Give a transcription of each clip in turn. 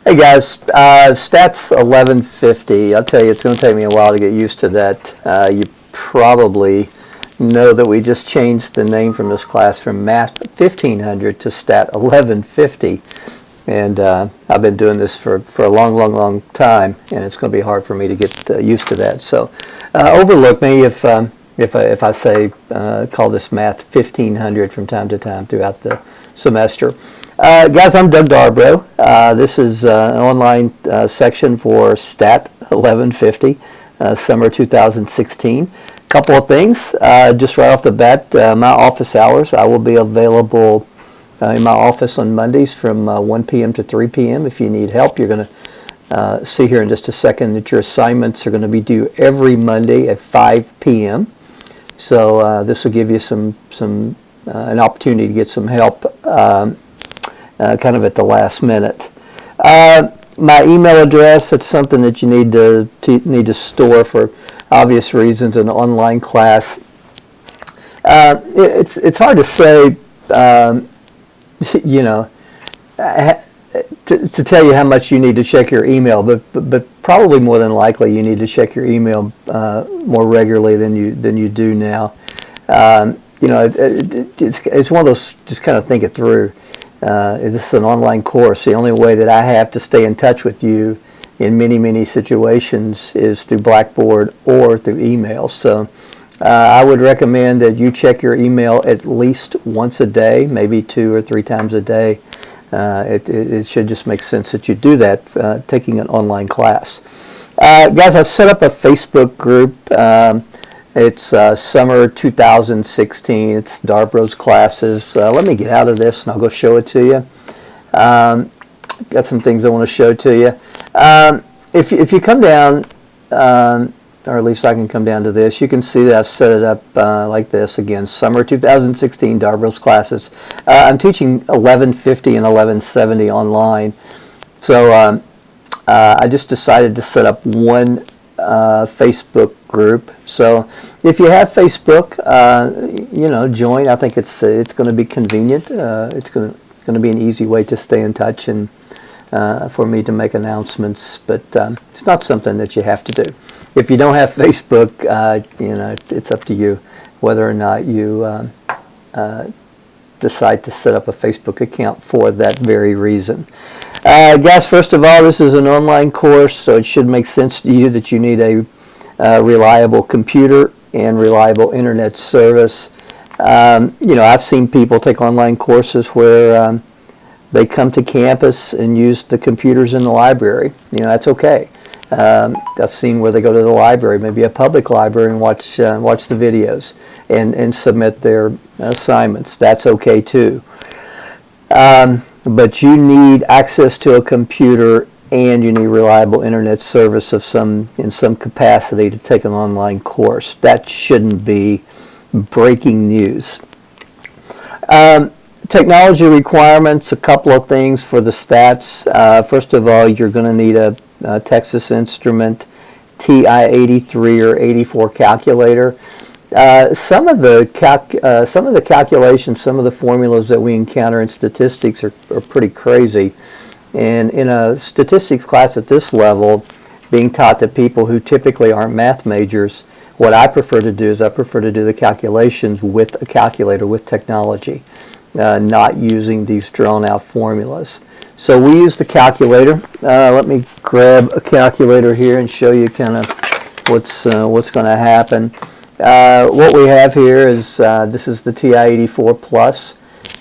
Hey guys, STAT1150. I'll tell you, it's going to take me a while to get used to that. You probably know that we just changed the name from this class from Math 1500 to STAT1150. And I've been doing this for a long time, and it's going to be hard for me to get used to that. So overlook me if I say call this Math 1500 from time to time throughout the semester. Guys, I'm Doug Darbro. This is an online section for STAT 1150, summer 2016. Couple of things, just right off the bat, my office hours. I will be available in my office on Mondays from 1 p.m. to 3 p.m. If you need help, you're going to see here in just a second that your assignments are going to be due every Monday at 5 p.m. So this will give you an opportunity to get some help kind of at the last minute. My email address, it's something that you need to store for obvious reasons in an online class. It's hard to say, you know, to tell you how much you need to check your email, but probably more than likely you need to check your email more regularly than you do now. You know, it's one of those, just kind of think it through. This is an online course. The only way that I have to stay in touch with you in many situations is through Blackboard or through email. So I would recommend that you check your email at least once a day, maybe 2 or 3 times a day. It should just make sense that you do that taking an online class. Guys, I've set up a Facebook group. It's summer 2016. It's Darbro's classes. Let me get out of this and I'll go show it to you. Got some things I want to show to you. If you come down, or at least I can come down to this, you can see that I've set it up like this. Again, summer 2016, Darbro's classes. I'm teaching 1150 and 1170 online. So I just decided to set up one Facebook group. So if you have Facebook, you know, join. I think it's going to be convenient. It's going to be an easy way to stay in touch and for me to make announcements. But it's not something that you have to do. If you don't have Facebook, you know, it's up to you whether or not you decide to set up a Facebook account for that very reason. Guys, first of all, this is an online course, so it should make sense to you that you need a reliable computer and reliable internet service. You know, I've seen people take online courses where they come to campus and use the computers in the library. You know, that's okay. I've seen where they go to the library, maybe a public library, and watch the videos and submit their assignments. That's okay too. But you need access to a computer and you need reliable internet service in some capacity to take an online course. That shouldn't be breaking news. Technology requirements, a couple of things for the stats. First of all, you're going to need a Texas Instrument TI-83 or 84 calculator. Some of the calculations, some of the formulas that we encounter in statistics are pretty crazy. And in a statistics class at this level, being taught to people who typically aren't math majors, what I prefer to do is I prefer to do the calculations with a calculator, with technology, not using these drawn-out formulas. So we use the calculator. Let me grab a calculator here and show you kind of what's going to happen. What we have here is this is the TI-84 Plus,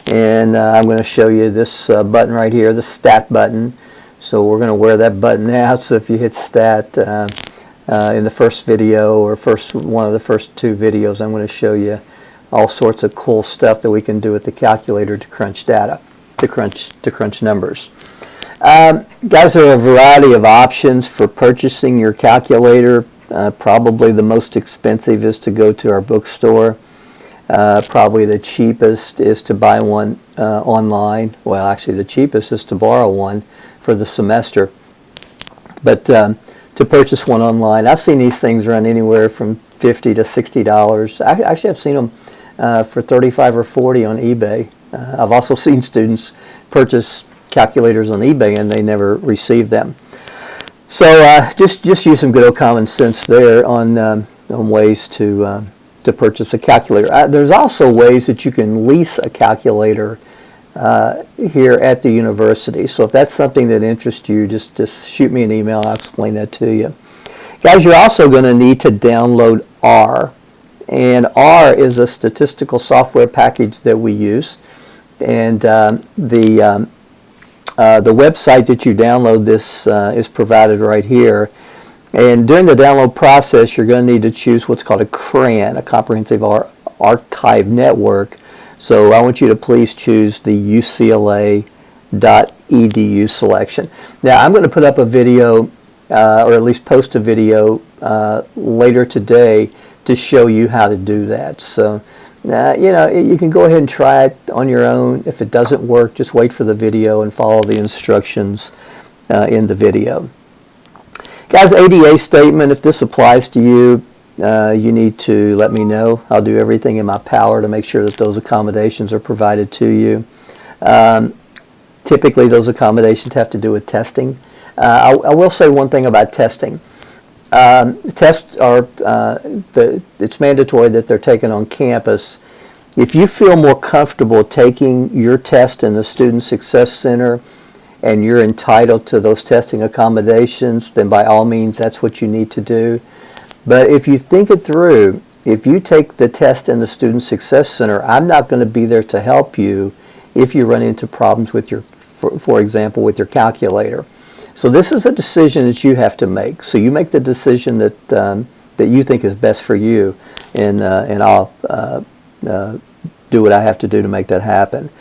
and I'm going to show you this button right here, the STAT button. So we're going to wear that button out. So if you hit STAT in the first video or one of the first 2 videos, I'm going to show you all sorts of cool stuff that we can do with the calculator to crunch data, to crunch numbers. Guys, there are a variety of options for purchasing your calculator. Probably the most expensive is to go to our bookstore. Probably the cheapest is to buy one online. Well, actually the cheapest is to borrow one for the semester. But to purchase one online, I've seen these things run anywhere from $50 to $60. Actually, I've seen them for $35 or $40 on eBay. I've also seen students purchase calculators on eBay and they never received them. So just use some good old common sense there on ways to purchase a calculator. There's also ways that you can lease a calculator here at the university. So if that's something that interests you, just shoot me an email. I'll explain that to you. Guys, you're also going to need to download R. And R is a statistical software package that we use. And the website that you download this is provided right here. And during the download process, you're going to need to choose what's called a CRAN, a Comprehensive Archive Network. So I want you to please choose the UCLA.edu selection. Now I'm going to put up a video, or at least post a video later today to show you how to do that. So you know, you can go ahead and try it on your own. If it doesn't work, just wait for the video and follow the instructions in the video. Guys, ADA statement, if this applies to you, you need to let me know. I'll do everything in my power to make sure that those accommodations are provided to you. Typically, those accommodations have to do with testing. I will say one thing about testing. Tests are, it's mandatory that they're taken on campus. If you feel more comfortable taking your test in the Student Success Center and you're entitled to those testing accommodations, then by all means that's what you need to do. But if you think it through, if you take the test in the Student Success Center, I'm not going to be there to help you if you run into problems with your, for example, with your calculator. So this is a decision that you have to make. So you make the decision that that you think is best for you, and I'll do what I have to do to make that happen.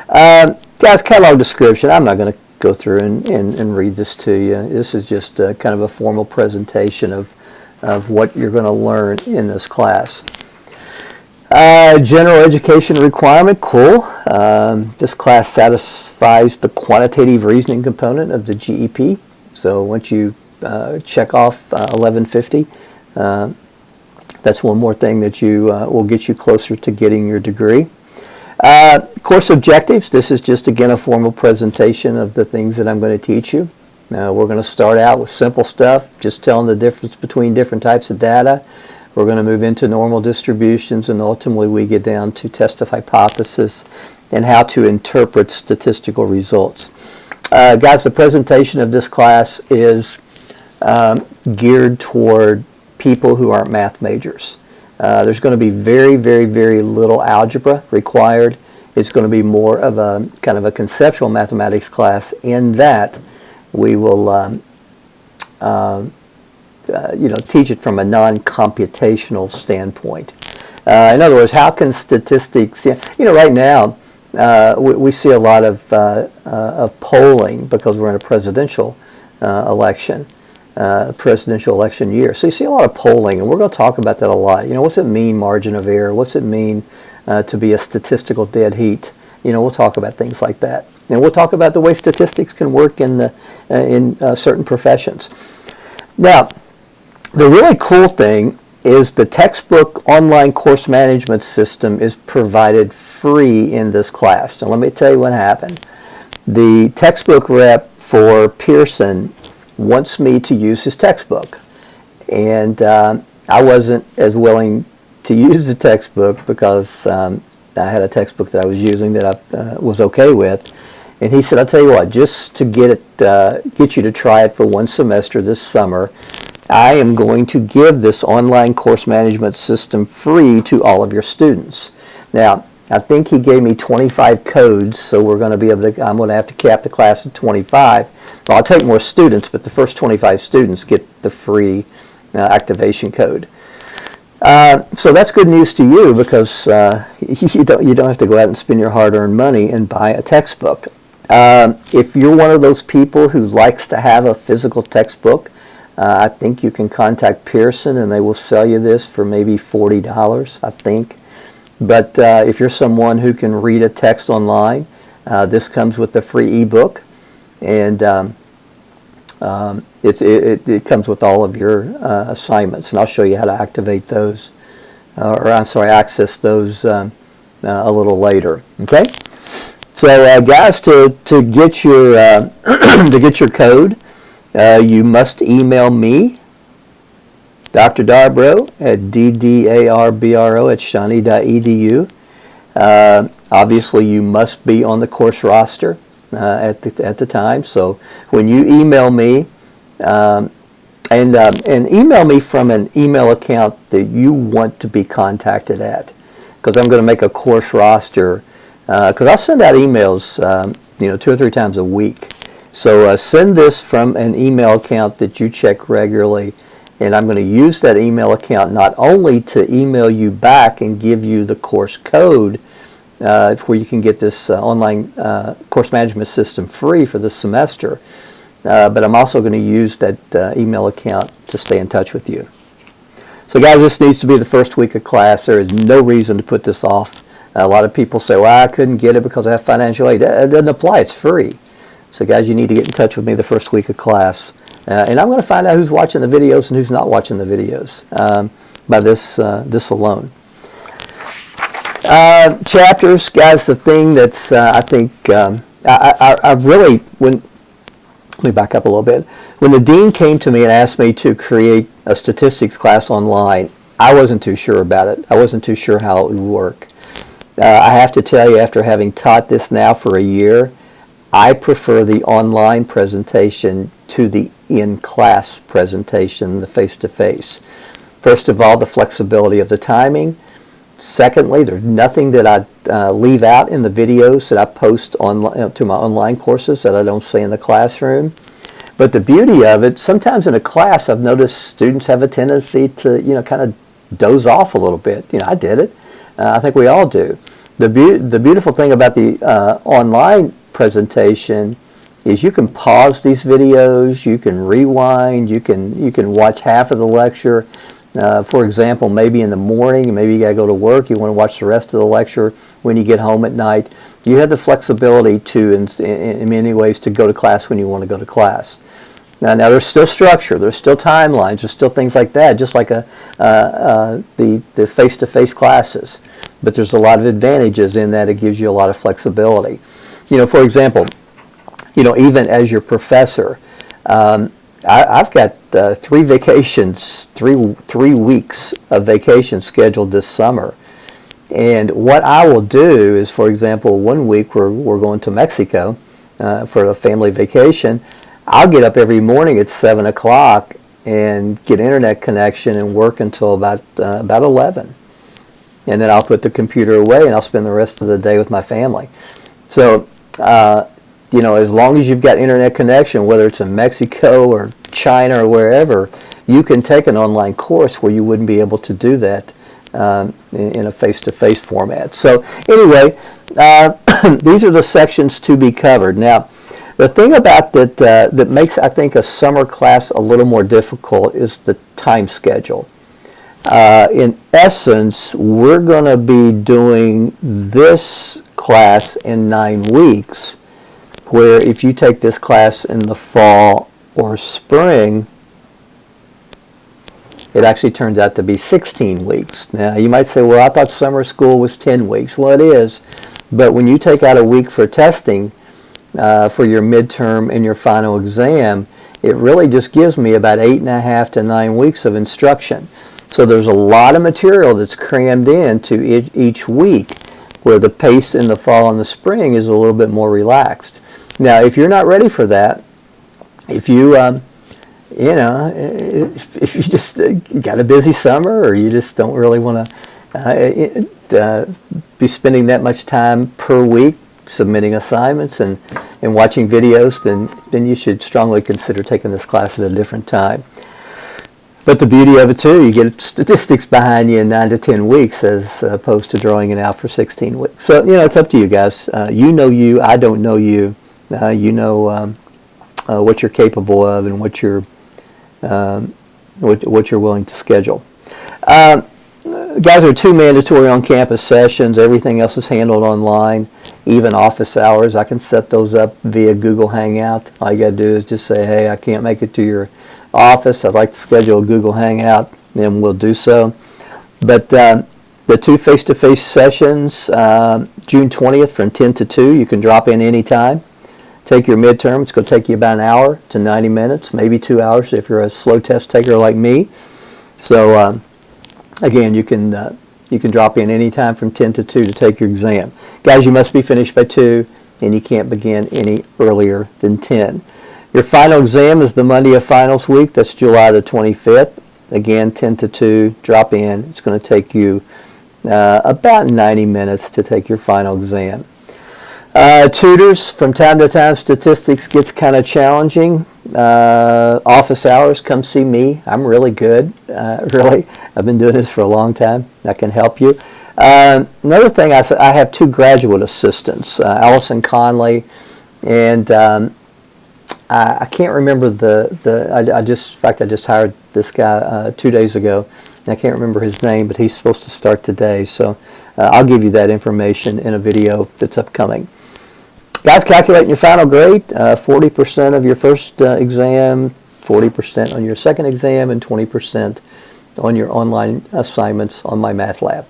Guys, catalog description. I'm not going to go through and read this to you. This is just kind of a formal presentation of what you're going to learn in this class. General education requirement, cool. This class satisfies the quantitative reasoning component of the GEP. So once you check off 1150, that's one more thing that you will get you closer to getting your degree. Course objectives, this is just again a formal presentation of the things that I'm going to teach you. We're going to start out with simple stuff, just telling the difference between different types of data. We're going to move into normal distributions, and ultimately we get down to test of hypothesis and how to interpret statistical results. Guys, the presentation of this class is geared toward people who aren't math majors. There's going to be very, very, very little algebra required. It's going to be more of a kind of a conceptual mathematics class in that we will you know, teach it from a non-computational standpoint. In other words, how can statistics, you know, right now we see a lot of polling because we're in a presidential election year. So you see a lot of polling, and we're going to talk about that a lot. You know, what's it mean, margin of error? What's it mean to be a statistical dead heat? You know, we'll talk about things like that. And we'll talk about the way statistics can work in certain professions. Now, the really cool thing is the textbook online course management system is provided free in this class. Now let me tell you what happened. The textbook rep for Pearson wants me to use his textbook. And I wasn't as willing to use the textbook because I had a textbook that I was using that I was okay with. And he said, I'll tell you what, just to get you to try it for one semester this summer, I am going to give this online course management system free to all of your students. Now, I think he gave me 25 codes, so we're going to be able to, I'm going to have to cap the class at 25. Well, I'll take more students, but the first 25 students get the free activation code. So that's good news to you because you don't have to go out and spend your hard-earned money and buy a textbook. If you're one of those people who likes to have a physical textbook, I think you can contact Pearson and they will sell you this for maybe $40, I think. But if you're someone who can read a text online, this comes with the free ebook, and it comes with all of your assignments, and I'll show you how to activate those, access those a little later. Okay. So guys, to get your to get your code, you must email me, Dr. Darbro at ddarbro@shawnee.edu. Obviously, you must be on the course roster at the time. So when you email me, and email me from an email account that you want to be contacted at, because I'm going to make a course roster. Because I'll send out emails, 2 or 3 times a week. So send this from an email account that you check regularly, and I'm going to use that email account not only to email you back and give you the course code, where you can get this online course management system free for this semester, but I'm also going to use that email account to stay in touch with you. So guys, this needs to be the first week of class. There is no reason to put this off. A lot of people say, well, I couldn't get it because I have financial aid. It doesn't apply. It's free. So guys, you need to get in touch with me the first week of class. And I'm going to find out who's watching the videos and who's not watching the videos by this alone. Chapters, guys, the thing that's, I think, I really, let me back up a little bit. When the dean came to me and asked me to create a statistics class online, I wasn't too sure about it. I wasn't too sure how it would work. I have to tell you, after having taught this now for a year, I prefer the online presentation to the in-class presentation, the face-to-face. First of all, the flexibility of the timing. Secondly, there's nothing that I leave out in the videos that I post on, to my online courses that I don't say in the classroom. But the beauty of it, sometimes in a class, I've noticed students have a tendency to, kind of doze off a little bit. I did it. I think we all do. The beautiful thing about the online presentation is you can pause these videos, you can rewind, you can watch half of the lecture. For example, maybe in the morning, maybe you got to go to work, you want to watch the rest of the lecture when you get home at night. You have the flexibility to, in many ways, to go to class when you want to go to class. Now there's still structure, there's still timelines, there's still things like that, just like the face-to-face classes. But there's a lot of advantages in that. It gives you a lot of flexibility. For example, even as your professor, I've got 3 vacations, three weeks of vacation scheduled this summer. And what I will do is, for example, one week we're going to Mexico for a family vacation. I'll get up every morning at 7 o'clock and get internet connection and work until about 11. And then I'll put the computer away and I'll spend the rest of the day with my family. So, as long as you've got internet connection, whether it's in Mexico or China or wherever, you can take an online course where you wouldn't be able to do that in a face-to-face format. So anyway, these are the sections to be covered. Now, the thing about that makes, I think, a summer class a little more difficult is the time schedule. In essence, we're going to be doing this class in 9 weeks, where if you take this class in the fall or spring, it actually turns out to be 16 weeks. Now, you might say, well, I thought summer school was 10 weeks. Well, it is, but when you take out a week for testing for your midterm and your final exam, it really just gives me about 8.5 to 9 weeks of instruction. So there's a lot of material that's crammed into each week, where the pace in the fall and the spring is a little bit more relaxed. Now, if you're not ready for that, if you if you just got a busy summer, or you just don't really want to be spending that much time per week submitting assignments and watching videos, then you should strongly consider taking this class at a different time. But the beauty of it too, you get statistics behind you in 9 to 10 weeks as opposed to drawing it out for 16 weeks. So, it's up to you guys. You know you, I don't know you. You know what you're capable of and what you're willing to schedule. Guys, there are 2 mandatory on-campus sessions. Everything else is handled online. Even office hours, I can set those up via Google Hangout. All you got to do is just say, hey, I can't make it to your office. I'd like to schedule a Google Hangout, and we'll do so. But The 2 face-to-face sessions, June 20th from 10 to 2. You can drop in anytime. Take your midterm. It's going to take you about an hour to 90 minutes, maybe 2 hours if you're a slow test taker like me. So again, you can drop in anytime from 10 to 2 to take your exam. Guys, you must be finished by 2, and you can't begin any earlier than 10. Your final exam is the Monday of finals week. That's July the 25th. Again, 10 to 2, drop in. It's going to take you about 90 minutes to take your final exam. Tutors, from time to time, statistics gets kind of challenging. Office hours, come see me. I'm really good, really. I've been doing this for a long time. I can help you. Another thing, I have 2 graduate assistants, Allison Conley, and I can't remember I just hired this guy 2 days ago. I can't remember his name, but he's supposed to start today. So I'll give you that information in a video that's upcoming. Guys, calculating your final grade, 40% of your first exam, 40% on your second exam, and 20% on your online assignments on Mystatlab.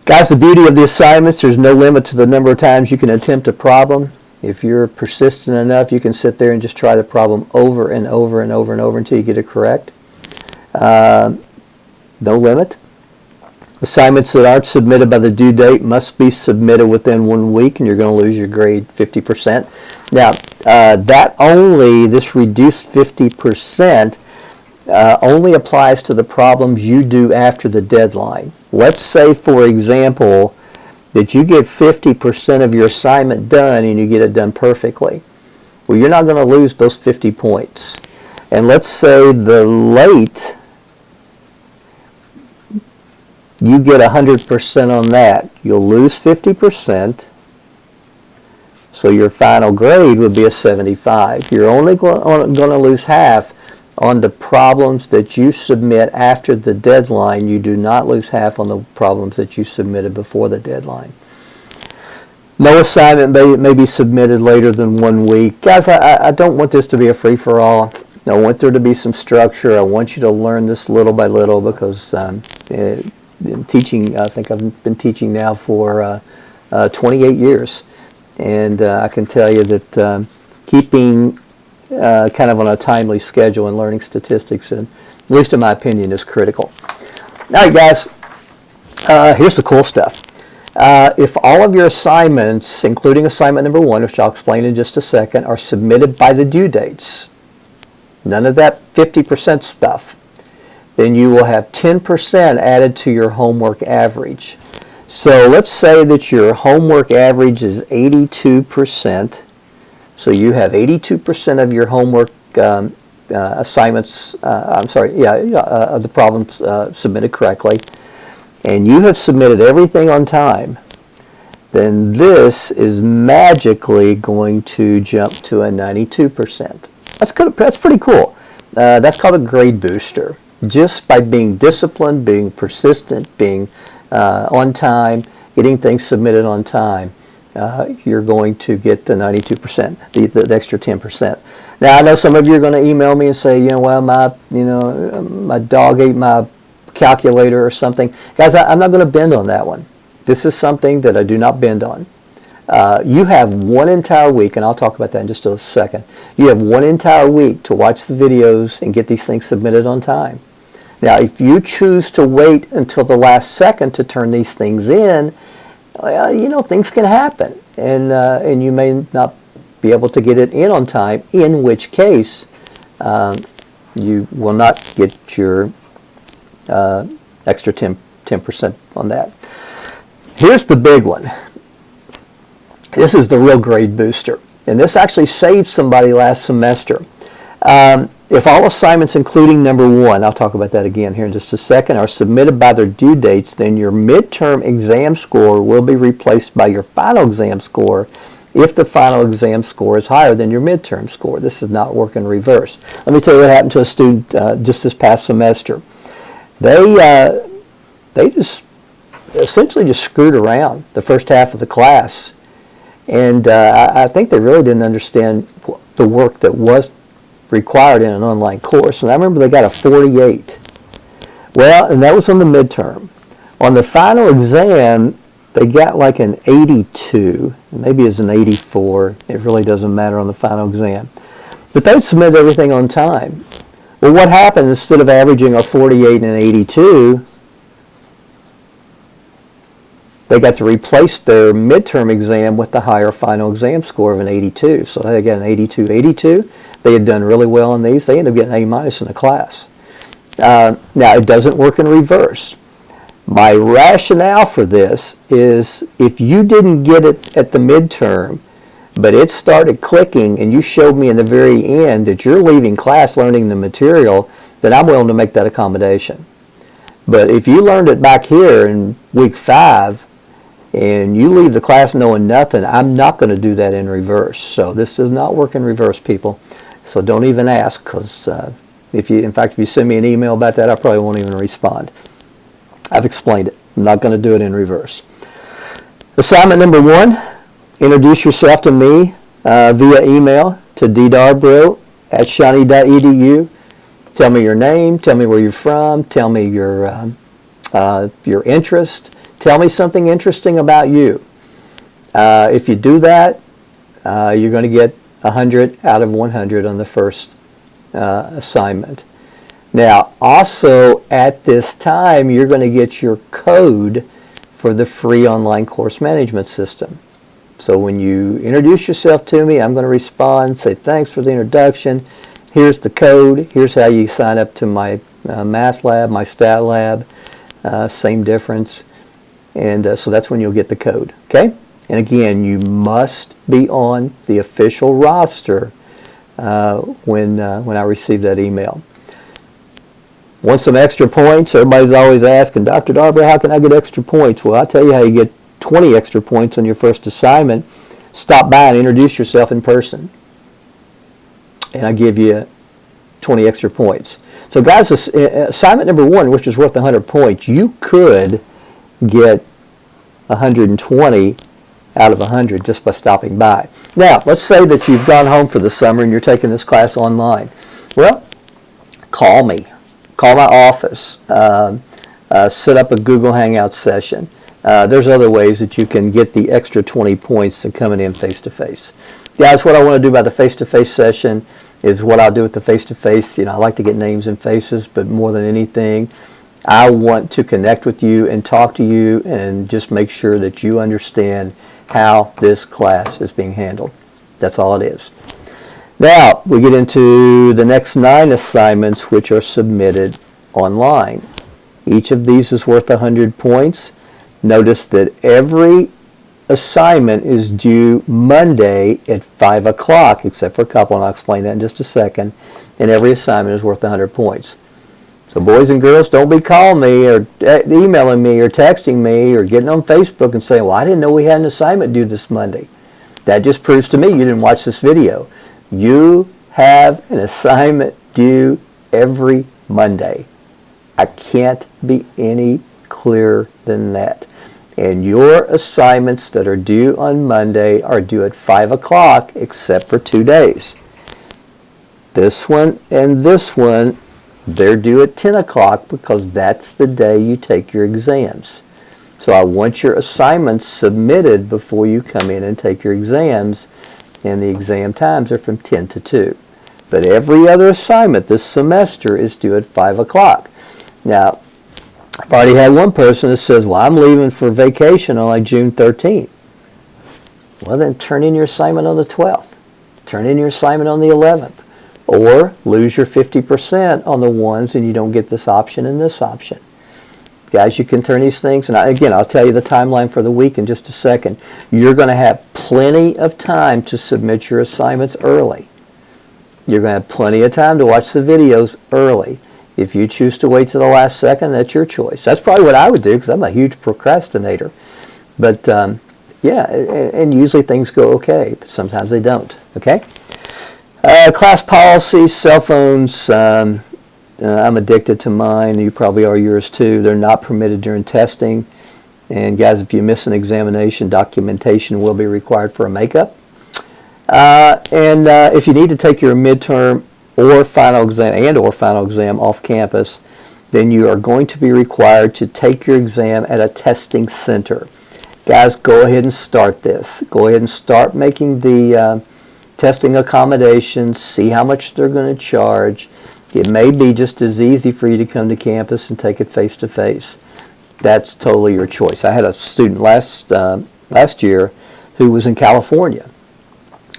Guys, the beauty of the assignments, there's no limit to the number of times you can attempt a problem. If you're persistent enough, you can sit there and just try the problem over and over and over and over until you get it correct. No limit. Assignments that aren't submitted by the due date must be submitted within 1 week, and you're going to lose your grade 50%. Now, this reduced 50% only applies to the problems you do after the deadline. Let's say, for example, that you get 50% of your assignment done and you get it done perfectly. Well, you're not going to lose those 50 points. And let's say the late, you get 100% on that. You'll lose 50%, so your final grade would be a 75. You're only going to lose half on the problems that you submit after the deadline. You do not lose half on the problems that you submitted before the deadline. No assignment may be submitted later than 1 week. Guys, I don't want this to be a free-for-all. I want there to be some structure. I want you to learn this little by little, because in teaching, I think I've been teaching now for 28 years. And I can tell you that keeping kind of on a timely schedule and learning statistics, and at least in my opinion, is critical. All right, guys, here's the cool stuff. If all of your assignments, including assignment number 1, which I'll explain in just a second, are submitted by the due dates, none of that 50% stuff, then you will have 10% added to your homework average. So let's say that your homework average is 82%. So you have 82% of your homework assignments, the problems submitted correctly, and you have submitted everything on time, then this is magically going to jump to a 92%. That's pretty cool. That's called a grade booster. Just by being disciplined, being persistent, being on time, getting things submitted on time, you're going to get the 92%, the extra 10%. Now, I know some of you are going to email me and say, well, my dog ate my calculator or something. Guys, I'm not going to bend on that one. This is something that I do not bend on. You have 1 entire week, and I'll talk about that in just a second. You have 1 entire week to watch the videos and get these things submitted on time. Now, if you choose to wait until the last second to turn these things in, well, things can happen, and you may not be able to get it in on time, in which case you will not get your extra 10% on that. Here's the big one. This is the real grade booster, and this actually saved somebody last semester. If all assignments, including number 1, I'll talk about that again here in just a second, are submitted by their due dates, then your midterm exam score will be replaced by your final exam score if the final exam score is higher than your midterm score. This does not work in reverse. Let me tell you what happened to a student just this past semester. They just essentially just screwed around the first half of the class, and I think they really didn't understand the work that was required in an online course. And I remember they got a 48. Well, and that was on the midterm. On the final exam, they got like an 82, maybe it's an 84. It really doesn't matter on the final exam. But they submitted everything on time. Well, what happened, instead of averaging a 48 and an 82, they got to replace their midterm exam with the higher final exam score of an 82. So they got an 82. They had done really well on these. They ended up getting A- in the class. Now, it doesn't work in reverse. My rationale for this is if you didn't get it at the midterm, but it started clicking and you showed me in the very end that you're leaving class learning the material, then I'm willing to make that accommodation. But if you learned it back here in week 5 and you leave the class knowing nothing, I'm not going to do that in reverse. So this does not work in reverse, people. So don't even ask, because if you send me an email about that, I probably won't even respond. I've explained it. I'm not going to do it in reverse. Assignment number 1, introduce yourself to me via email to ddarbro@shawnee.edu. Tell me your name, tell me where you're from, tell me your interest, tell me something interesting about you. If you do that, you're going to get 100 out of 100 on the first assignment. Now, also at this time, you're going to get your code for the free online course management system. So when you introduce yourself to me, I'm going to respond, say thanks for the introduction. Here's the code. Here's how you sign up to my Mystatlab, my STAT lab. Same difference. And so that's when you'll get the code. Okay? And again, you must be on the official roster when I receive that email. Want some extra points? Everybody's always asking, Dr. Darby, how can I get extra points? Well, I'll tell you how you get 20 extra points on your first assignment. Stop by and introduce yourself in person, and I give you 20 extra points. So guys, assignment number 1, which is worth 100 points, you could get 120 out of 100 just by stopping by. Now, let's say that you've gone home for the summer and you're taking this class online. Well, call me. Call my office. Set up a Google Hangout session. There's other ways that you can get the extra 20 points than coming in face-to-face. Guys, what I want to do by the face-to-face session is what I'll do with the face-to-face. You know, I like to get names and faces, but more than anything, I want to connect with you and talk to you and just make sure that you understand how this class is being handled. That's all it is. Now, we get into the next 9 assignments, which are submitted online. Each of these is worth 100 points. Notice that every assignment is due Monday at 5 o'clock, except for a couple, and I'll explain that in just a second. And every assignment is worth 100 points. So boys and girls, don't be calling me or emailing me or texting me or getting on Facebook and saying, well, I didn't know we had an assignment due this Monday. That just proves to me you didn't watch this video. You have an assignment due every Monday. I can't be any clearer than that. And your assignments that are due on Monday are due at 5 o'clock except for 2 days. This one and this one, they're due at 10 o'clock because that's the day you take your exams. So I want your assignments submitted before you come in and take your exams, and the exam times are from 10 to 2. But every other assignment this semester is due at 5 o'clock. Now, I've already had one person that says, well, I'm leaving for vacation on like June 13th. Well, then turn in your assignment on the 12th. Turn in your assignment on the 11th. Or lose your 50% on the ones and you don't get this option and this option. Guys, you can turn these things, and again, I'll tell you the timeline for the week in just a second. You're going to have plenty of time to submit your assignments early. You're going to have plenty of time to watch the videos early. If you choose to wait to the last second, that's your choice. That's probably what I would do because I'm a huge procrastinator. But yeah, and usually things go okay, but sometimes they don't. Okay? Class policies, cell phones. I'm addicted to mine. You probably are yours too. They're not permitted during testing. And guys, if you miss an examination, documentation will be required for a makeup. And if you need to take your midterm or final exam off campus, then you are going to be required to take your exam at a testing center. Guys, go ahead and start this. Go ahead and start making the testing accommodations, see how much they're going to charge. It may be just as easy for you to come to campus and take it face-to-face. That's totally your choice. I had a student last year who was in California.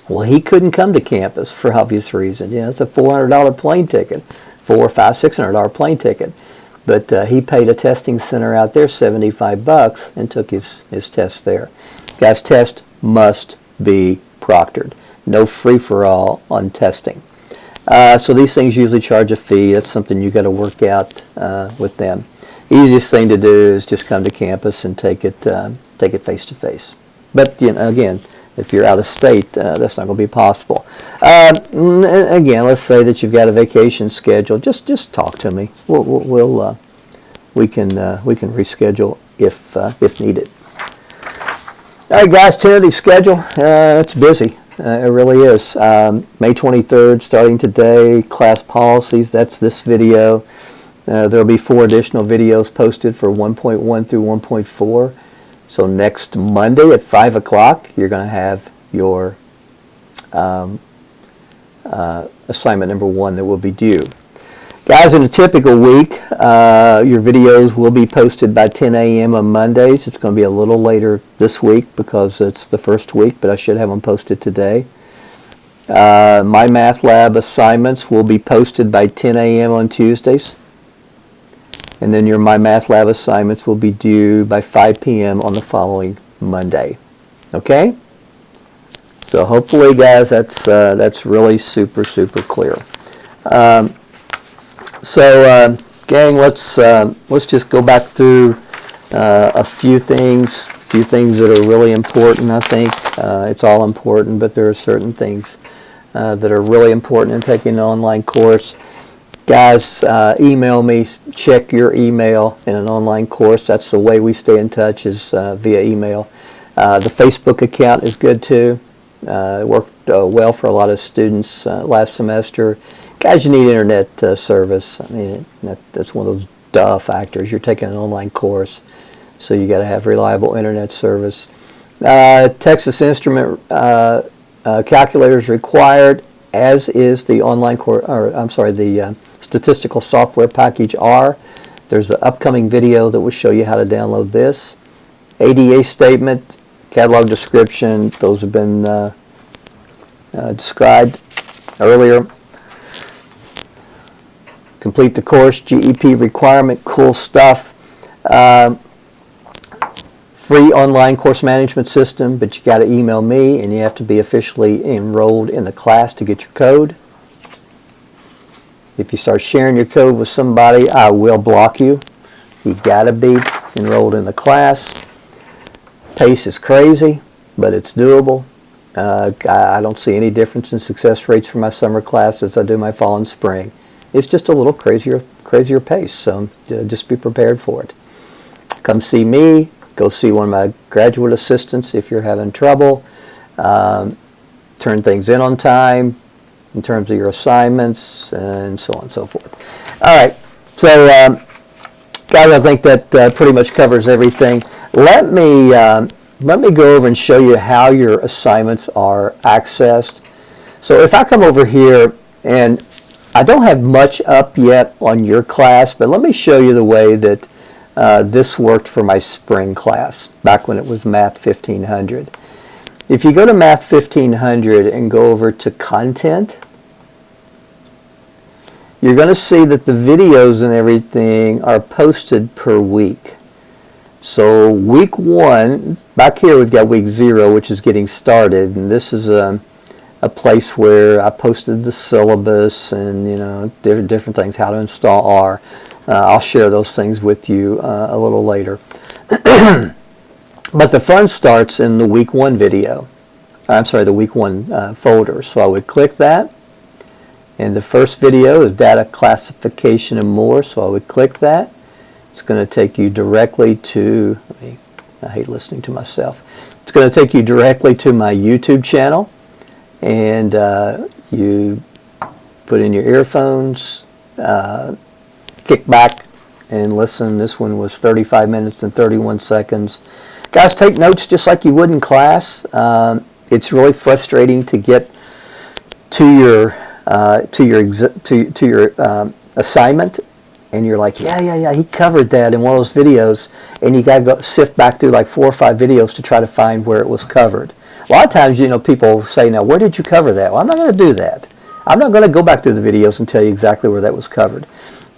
Well, he couldn't come to campus for obvious reasons. You know, it's a $400 plane ticket, $400, $500, $600 plane ticket. But he paid a testing center out there $75 and took his test there. Guys, test must be proctored. No free-for-all on testing. So these things usually charge a fee. That's something you got to work out with them. Easiest thing to do is just come to campus and take it face-to-face. But you know, again, if you're out of state, that's not going to be possible. Again, let's say that you've got a vacation scheduled. Just talk to me. We can reschedule if needed. All right, guys. Tentative schedule. It's busy. It really is. May 23rd, starting today. Class policies. That's this video. There will be 4 additional videos posted for 1.1 through 1.4. So next Monday at 5 o'clock, you're going to have your assignment number 1 that will be due. Guys, in a typical week, your videos will be posted by 10 a.m. on Mondays. It's going to be a little later this week because it's the first week, but I should have them posted today. Mystatlab assignments will be posted by 10 a.m. on Tuesdays. And then your Mystatlab assignments will be due by 5 p.m. on the following Monday. Okay? So hopefully, guys, that's really super clear. Gang, let's just go back through a few things that are really important. I think it's all important, but there are certain things that are really important in taking an online course. Guys, email me, check your email in an online course. That's the way we stay in touch, is via email. The Facebook account is good too. It worked well for a lot of students last semester. Guys, you need internet service. I mean, that's one of those duh factors. You're taking an online course, so you got to have reliable internet service. Texas Instrument calculators required, as is the online course, the statistical software package R. There's an upcoming video that will show you how to download this. ADA statement, catalog description, those have been described earlier. Complete the course, GEP requirement, cool stuff. Free online course management system, but you got to email me and you have to be officially enrolled in the class to get your code. If you start sharing your code with somebody, I will block you. You got to be enrolled in the class. Pace is crazy, but it's doable. I don't see any difference in success rates for my summer class as I do my fall and spring. It's just a little crazier pace, so just be prepared for it. Come see me. Go see one of my graduate assistants if you're having trouble. Turn things in on time in terms of your assignments, and so on and so forth. All right, so guys, I think that pretty much covers everything. Let me go over and show you how your assignments are accessed. So if I come over here, and I don't have much up yet on your class, but let me show you the way that this worked for my spring class, back when it was Math 1500. If you go to Math 1500 and go over to Content, you're going to see that the videos and everything are posted per week. So week 1, back here we've got week 0, which is getting started, and this is a place where I posted the syllabus and, you know, different things, how to install R. I'll share those things with you a little later. But the fun starts in the week 1 video. I'm sorry, the week 1 folder. So I would click that. And the first video is data classification and more. So I would click that. It's going to take you directly to, I hate listening to myself. It's going to take you directly to my YouTube channel. And you put in your earphones, kick back, and listen. This one was 35 minutes and 31 seconds. Guys, take notes just like you would in class. It's really frustrating to get to your assignment, and you're like, yeah, he covered that in one of those videos, and you got to go sift back through like 4 or 5 videos to try to find where it was covered. A lot of times, people say, now, where did you cover that? Well, I'm not going to do that. I'm not going to go back through the videos and tell you exactly where that was covered.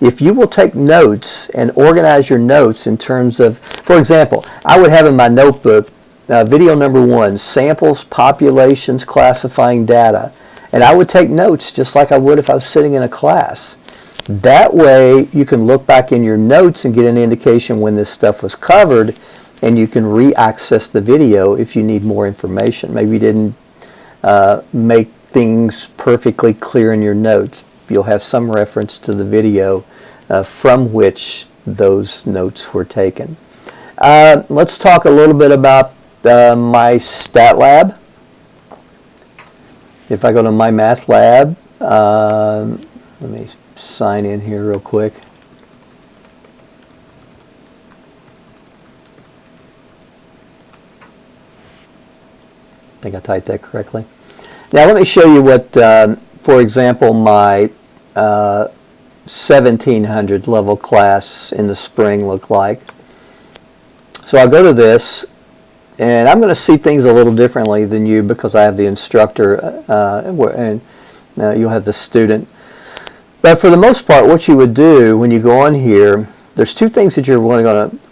If you will take notes and organize your notes in terms of, for example, I would have in my notebook video number 1, samples, populations, classifying data. And I would take notes just like I would if I was sitting in a class. That way you can look back in your notes and get an indication when this stuff was covered, and you can re-access the video if you need more information. Maybe you didn't make things perfectly clear in your notes. You'll have some reference to the video from which those notes were taken. Let's talk a little bit about Mystatlab. If I go to Mystatlab, let me sign in here real quick. I think I typed that correctly. Now let me show you what, for example, my 1700 level class in the spring looked like. So I'll go to this, and I'm going to see things a little differently than you because I have the instructor and you'll have the student. But for the most part, what you would do when you go on here, there's 2 things that you're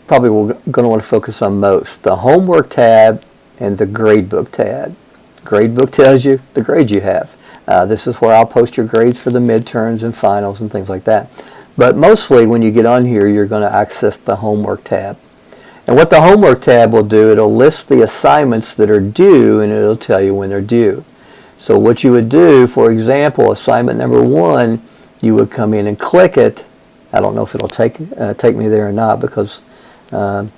probably going to want to focus on most: the homework tab and the gradebook tab. Gradebook tells you the grade you have. This is where I'll post your grades for the midterms and finals and things like that. But mostly when you get on here, you're going to access the homework tab. And what the homework tab will do, it'll list the assignments that are due, and it'll tell you when they're due. So what you would do, for example, assignment number 1, you would come in and click it. I don't know if it'll take me there or not, because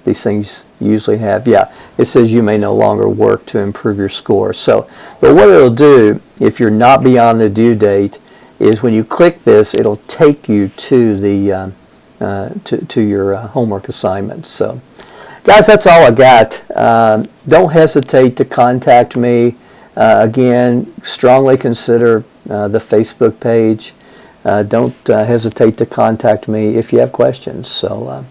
these things usually have, it says you may no longer work to improve your score. So, but what it'll do, if you're not beyond the due date, is when you click this, it'll take you to the to your homework assignments. So, guys, that's all I got. Don't hesitate to contact me. Again, strongly consider the Facebook page. Don't hesitate to contact me if you have questions. So.